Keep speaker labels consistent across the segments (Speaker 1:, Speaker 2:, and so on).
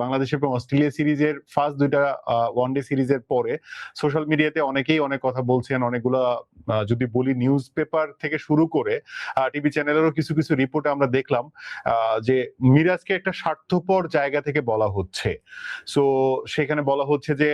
Speaker 1: বাংলাদেশ এবং অস্ট্রেলিয়া সিরিজের ফার্স্ট দুইটা ওয়ানডে সিরিজের পরে সোশ্যাল মিডিয়াতে অনেকেই অনেক কথা বলছেন, অনেকগুলা যদি বলি নিউজ পেপার থেকে শুরু করে টিভি চ্যানেলেরও কিছু কিছু রিপোর্টে আমরা দেখলাম যে মিরাজকে একটা স্বার্থপর জায়গা থেকে বলা হচ্ছে। সো সেখানে বলা হচ্ছে যে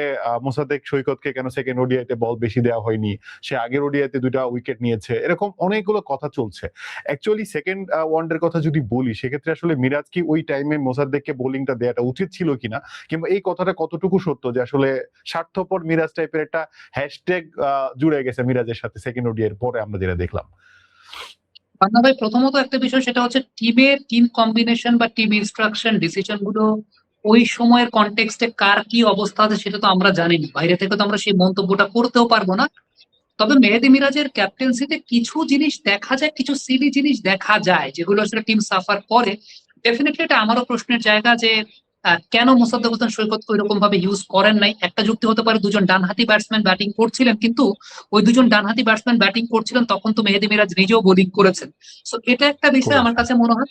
Speaker 1: মোসাদ্দেক সৈকতকে কেন সেকেন্ড ওডিআইতে বল বেশি দেওয়া হয়নি, সে আগের ওডিআইতে দুইটা উইকেট নিয়েছে, এরকম অনেকগুলো কথা চলছে। অ্যাকচুয়ালি সেকেন্ড ওয়ানডের কথা যদি বলি, সেক্ষেত্রে আসলে মিরাজ কি ওই টাইমে মোসাদ্দেককে বোলিংটা দেওয়াটা উচিত ছিল কিনা, কিংবা এই কথাটা কতটুকু সত্য যে আসলে স্বার্থপর মিরাজ টাইপের একটা হ্যাশট্যাগ জুড়ে গেছে মিরাজের সাথে সেকেন্ড ওডিআই এর পরে আমরা যেটা দেখলাম।
Speaker 2: পান্না ভাই, প্রথমত একটা বিষয় সেটা হচ্ছে টিম কম্বিনেশন বা টিম ইনস্ট্রাকশন ডিসিশন গুলো ওই সময়ের কনটেক্সটে কার কি অবস্থা আছে সেটা তো আমরা জানি না, বাইরে থেকে তো আমরা সেই মন্তব্যটা করতেও পারবো না। তবে মেহেদী মিরাজের ক্যাপ্টেন্সিতে কিছু জিনিস দেখা যায়, কিছু সিলি জিনিস দেখা যায় যেগুলো আসলে টিম সাফার করে। ডেফিনেটলি এটা আমারও প্রশ্নের জায়গা যে কেন মোসাদ্দেক হোসেন সৈকতকে ওইরকম ভাবে ইউজ করেন নাই। একটা যুক্তি হতে পারে দুজন ডানহাতি ব্যাটসম্যান ব্যাটিং করছিলেন, কিন্তু ওই দুজন ডানহাতি ব্যাটসম্যান ব্যাটিং করছিলেন তখন তো মেহেদী মিরাজ নিজেও বোলিং করেছেন। সো এটা একটা বিষয় আমার কাছে মনে হয়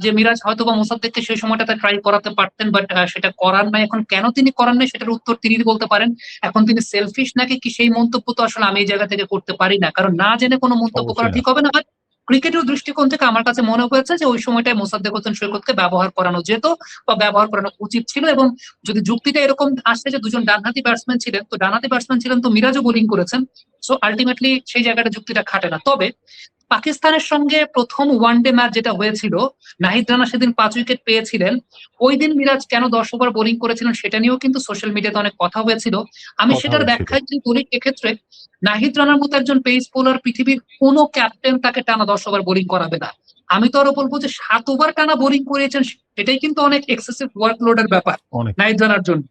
Speaker 2: যে মিরাজ হয়তো বা মোসাদ্দেককে সেই সময়টাতে ট্রাই করাতে পারতেন, বাট সেটা করার নাই। এখন কেন তিনি করার নাই সেটার উত্তর তিনি বলতে পারেন। এখন তিনি সেলফিশ নাকি কি সেই মন্তব্য তো আসলে আমি এই জায়গা থেকে করতে পারি না, কারণ না জেনে কোনো মন্তব্য করা
Speaker 1: অবশ্যই না।
Speaker 2: ঠিক হবে না। বাট ক্রিকেটের দৃষ্টিকোণ থেকে আমার কাছে মনে হয়েছে যে ওই সময়টায় মোসাদ্দেক হোসেন সৈকতকে ব্যবহার করানো যেত বা ব্যবহার করানো উচিত ছিল। এবং যদি যুক্তিটা এরকম আসছে যে দুজন ডানহাতি ব্যাটসম্যান ছিলেন, তো ডানহাতি ব্যাটসম্যান ছিলেন তো মিরাজও বোলিং করেছেন, সো আলটিমেটলি সেই জায়গাটা যুক্তিটা খাটে না। তবে পাকিস্তানের সঙ্গে প্রথম ওয়ানডে ম্যাচ যেটা হয়েছিল, নাহিদ রানা সেদিন 5 উইকেট পেয়েছিলেন। ওই দিন মিরাজ কেন 10 ওভার বোলিং করেছিলেন সেটা নিয়েও কিন্তু সোশ্যাল মিডিয়াতে অনেক কথা হয়েছিল। আমি
Speaker 1: কথা
Speaker 2: সেটার
Speaker 1: হয়েছিল।
Speaker 2: ব্যাখ্যায় যদি বলি, এক্ষেত্রে নাহিদ রানার মতো একজন পেস বোলার পৃথিবীর কোনো ক্যাপ্টেন তাকে টানা 10 ওভার বোলিং করাবে না। আমি তো আরো বলবো যে 7 ওভার টানা বোলিং করিয়েছেন, এটাই কিন্তু অনেক এক্সেসিভ ওয়ার্কলোডের ব্যাপার
Speaker 1: অনেক।
Speaker 2: নাহিদ রানার জন্য।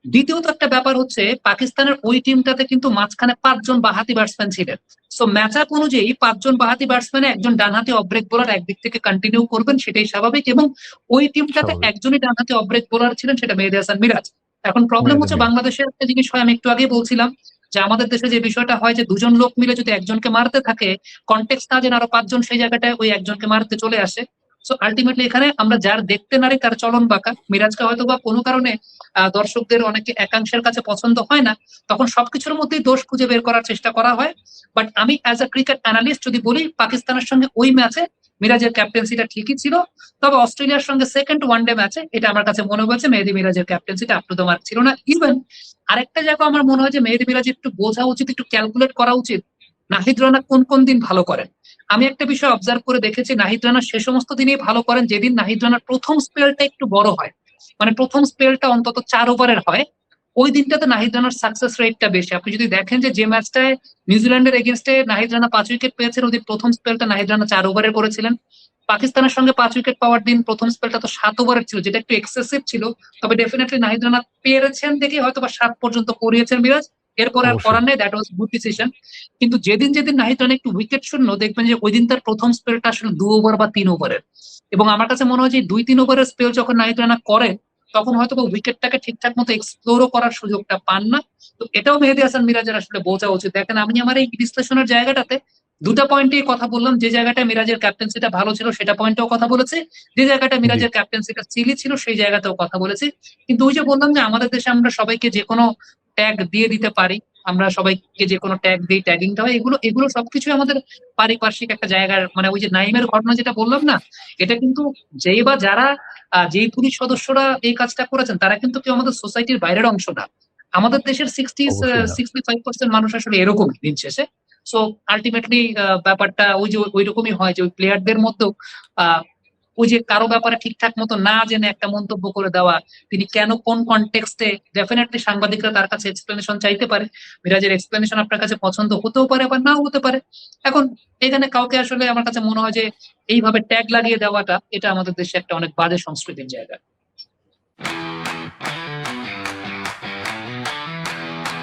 Speaker 2: দ্বিতীয়ত একটা ব্যাপার হচ্ছে পাকিস্তানের ওই টিমটাতে কিন্তু মাঝখানে 5 জন বাঁহাতি ব্যাটসম্যান ছিলেন। সো ম্যাচ আপ অনুযায়ী 5 জন বাঁহাতি ব্যাটসম্যানে একজন ডানহাতি অফ ব্রেক বোলার একদিক থেকে কন্টিনিউ করবেন, সেটাই স্বাভাবিক। এবং ওই টিমটাতে
Speaker 1: স্বাভাবিক।
Speaker 2: একজনই ডানহাতি অফ ব্রেক বোলার ছিলেন, সেটা মেহেদী হাসান মিরাজ। এখন প্রবলেম
Speaker 1: মেহেদী
Speaker 2: হচ্ছে
Speaker 1: মিরাজ।
Speaker 2: বাংলাদেশের একটা জিনিস হয়, আমি একটু আগে বলছিলাম যে আমাদের দেশে যে বিষয়টা হয় যে দুজন লোক মিলে যদি একজনকে মারতে থাকে, কন্টেক্সট না জেনে আরো 5 জন সেই জায়গাটায় ওই একজনকে মারতে চলে আসে। সো আলটিমেটলি এখানে আমরা যার দেখতে নারী তার চলন বাঁকা। মিরাজকে হয়তো বা কোনো কারণে দর্শকদের অনেকে একাংশের কাছে পছন্দ হয় না, তখন সবকিছুর মধ্যেই দোষ খুঁজে বের করার চেষ্টা করা হয়। বাট আমি অ্যাজ আ ক্রিকেট অ্যানালিস্ট যদি বলি, পাকিস্তানের সঙ্গে ওই ম্যাচে মিরাজের ক্যাপ্টেন্সিটা ঠিকই ছিল। তবে অস্ট্রেলিয়ার সঙ্গে সেকেন্ড ওয়ানডে ম্যাচে এটা আমার কাছে মনে হয়েছে মেহেদী মিরাজের ক্যাপ্টেন্সিটা আপ টু দ্য মার্ক ছিল না। ইভেন আরেকটা জায়গা আমার মনে হয় যে মেহেদী মিরাজ একটু বোঝা উচিত, একটু ক্যালকুলেট করা উচিত নাহিদ রানা কোন কোন দিন ভালো করেন। আমি একটা বিষয় অবজার্ভ করে দেখেছি, নাহিদ রানা সে সমস্ত দিনই ভালো করেন যেদিন নাহিদ রানার প্রথম স্পেলটা একটু বড় হয়, মানে প্রথম স্পেলটা অন্তত 4 ওভারের হয়। ওই দিনটাতে নাহিদ রানার সাকসেস রেটটা বেশি। আপনি যদি দেখেন যে ম্যাচটায় নিউজিল্যান্ডের এগেনস্টে নাহিদ রানা 5 উইকেট পেয়েছেন, ওদের প্রথম স্পেলটা নাহিদ রানা 4 ওভারে করেছিলেন। পাকিস্তানের সঙ্গে 5 উইকেট পাওয়ার দিন প্রথম স্পেলটা তো 7 ওভারের ছিল, যেটা একটু এক্সেসিভ ছিল। তবে ডেফিনেটলি নাহিদ রানা পেরেছেন দেখে হয়তো বা 7 পর্যন্ত করিয়েছেন মিরাজ, এরপরে আর
Speaker 1: অবশ্যই।
Speaker 2: করার নেই, দ্যাট ওয়াজ গুড ডিসিশন। কিন্তু যেদিন যেদিন নাহিদ রানা একটু উইকেট শূন্য, দেখবেন যে ওই দিন তার প্রথম স্পেলটা আসলে 2 ওভার বা 3 ওভারের। এবং আমার কাছে মনে হয় যে 2-3 ওভারের স্পেল যখন নাহিদ রানা করেন, তখন হয়তো উইকেটটাকে ঠিকঠাক মতো এক্সপ্লোরও করার সুযোগটা পান না। তো এটাও মেহেদী হাসান মিরাজের আসলে বোঝা উচিত। দেখেন, আমি আমার এই বিশ্লেষণের জায়গাটাতে দুটা পয়েন্টেই কথা বললাম। যে জায়গাটা মিরাজের ক্যাপ্টেন্সিটা ভালো ছিল সেটা পয়েন্টেও কথা বলেছে, যে জায়গাটা
Speaker 1: জি।
Speaker 2: মিরাজের ক্যাপ্টেন্সিটা সিলি ছিল সেই জায়গাতেও কথা বলেছে। কিন্তু ওই যে বললাম যে আমাদের দেশে আমরা সবাইকে যে কোনো ট্যাগ দিয়ে দিতে পারি, আমরা সবাইকে যে কোনো ট্যাগ দিই, ট্যাগিংটা হয়, এগুলো এগুলো সবকিছু আমাদের পারিপার্শ্বিক একটা জায়গার, মানে ওই যে নাইমের ঘটনা যেটা বললাম না, এটা কিন্তু যেই বা যারা যেই পুলিশ সদস্যরা এই কাজটা করেছেন তারা কিন্তু কেউ আমাদের সোসাইটির বাইরের অংশ না। আমাদের দেশের
Speaker 1: অবশ্যই না।
Speaker 2: 65% মানুষ আসলে এরকম দিন শেষে। সো আলটিমেটলি ব্যাপারটা ওই যে ওই রকমই হয় যে ওই প্লেয়ারদের মধ্যেও আহ ওই যে কারো ব্যাপারে ঠিকঠাক মতো না জেনে একটা মন্তব্য করে দেওয়া, তিনি কেন কোন কনটেক্সটে, ডেফিনেটলি সাংবাদিকরা তার কাছে এক্সপ্লেনেশন চাইতে পারে। মিরাজের এক্সপ্লেনেশন আপনার কাছে পছন্দ হতেও পারে আবার নাও হতে পারে। এখন এখানে কাউকে আসলে আমার কাছে মনে হয় যে এইভাবে ট্যাগ লাগিয়ে দেওয়াটা, এটা আমাদের দেশে একটা অনেক বাজে সংস্কৃতির জায়গা।